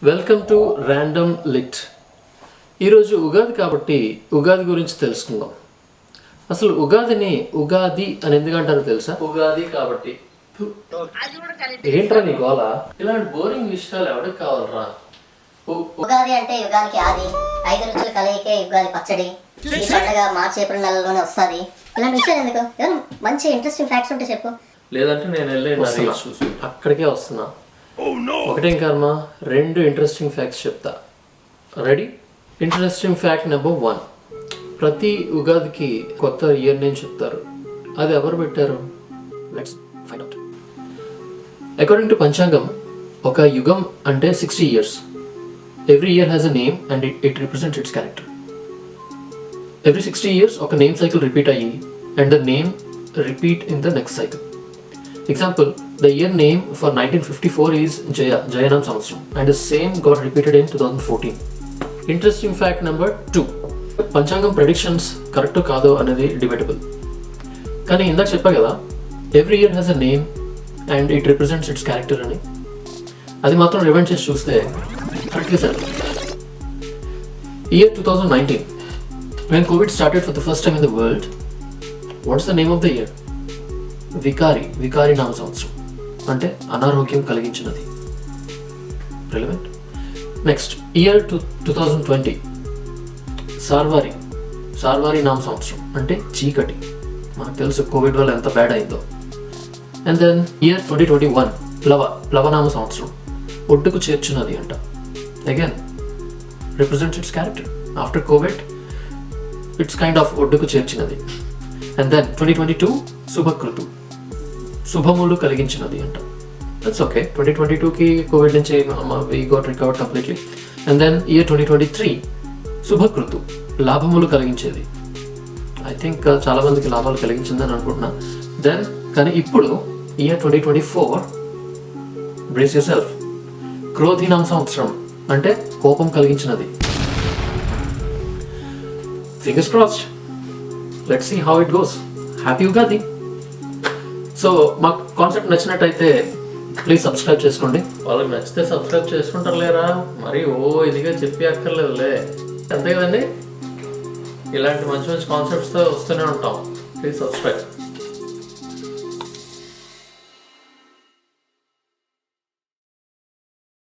Welcome to random lit. ఈరోజు ఉగాది కాబట్టి ఉగాది గురించి తెలుసుకుందాం. అసలు ఉగాదిని ఉగాది అని ఎందుకంటారో తెలుసా? ఉగాది కాబట్టి. ఏంట్రా నీ గోల? ఇలాంటి బోరింగ్ విషయాలు ఎవరికి కావాలరా? ఉగాది అంటే యుగానికి ఆది, 5 రుచుల కలయికే ఉగాది పచ్చడి. ఈ పండుగ మార్చి ఏప్రిల్ నెలలోనే వస్తుంది. ఇలాంటి విషయాలు ఎందుకు? ఏమైనా మంచి ఇంట్రెస్టింగ్ ఫ్యాక్ట్స్ ఉంటే చెప్పు. లేదంటే నేను వెళ్ళే అక్కడికే వస్తున్నా. ఒకటే కర్మ, 2 ఇంట్రెస్టింగ్ ఫ్యాక్ట్స్ చెప్తా. రెడీ? Interesting fact number 1. ప్రతి ఉగాదికి కొత్త ఇయర్ నేమ్ చెప్తారు. అది ఎవరు పెట్టారు? Let's find out. According to పంచాంగం, ఒక యుగం అంటే 60 years. Every year has a name and it represents its character. Every 60 years ఒక నేమ్ సైకిల్ రిపీట్ అయ్యి and the name repeat in the next cycle. Example, the year name for 1954 is Jayanam Samvatsram and the same got repeated in 2014. Interesting fact number 2. Panchangam predictions correct కాదో అనేది debatable. కానీ ఇందాక చెప్పా కదా, every year has a name and it represents its character అని. అది మాత్రం rewind చేసి చూస్తే కరెక్ట్గా సరే. Year 2019, when COVID started for the first time in the world, what's the name of the year? Vikari నామ సంవత్సరం అంటే అనారోగ్యం కలిగించినది. రిలవెంట్. నెక్స్ట్, ఇయర్ 2020 సార్వారి నామ సంవత్సరం అంటే చీకటి. మనకు తెలుసు కోవిడ్ వల్ల ఎంత బ్యాడ్ అయిందో. అండ్ దెన్ ఇయర్ 2021 ప్లవనామ సంవత్సరం, ఒడ్డుకు చేర్చినది అంట. Again represents its character. After covid it's kind of ఒడ్డుకు చేర్చినది. అండ్ దెన్ 2022 శుభకృతు, శుభములు కలిగించినది అంట. That's okay. 2022కి కోవిడ్ నుంచి we got recovered completely. And then year 2023 శుభకృతు, లాభములు కలిగించేది. ఐ థింక్ చాలా మందికి లాభాలు కలిగించిందని అనుకుంటున్నా. దెన్ కానీ ఇప్పుడు ఇయర్ 2024 బ్రేస్ యువర్ సెల్ఫ్, క్రోధినామ సంవత్సరం అంటే కోపం కలిగించినది. Fingers crossed. Let's see how it goes. Happy Ugadi. So మా కాన్సెప్ట్ నచ్చినట్టయితే ప్లీజ్ సబ్స్క్రైబ్ చేసుకోండి. వాళ్ళకి నచ్చితే సబ్స్క్రైబ్ చేసుకుంటారు లేరా, మరి ఇదిగా చెప్పి అక్కర్లేదులే, అంతే కదండి. ఇలాంటి మంచి మంచి కాన్సెప్ట్స్తో వస్తూనే ఉంటాం. Please subscribe.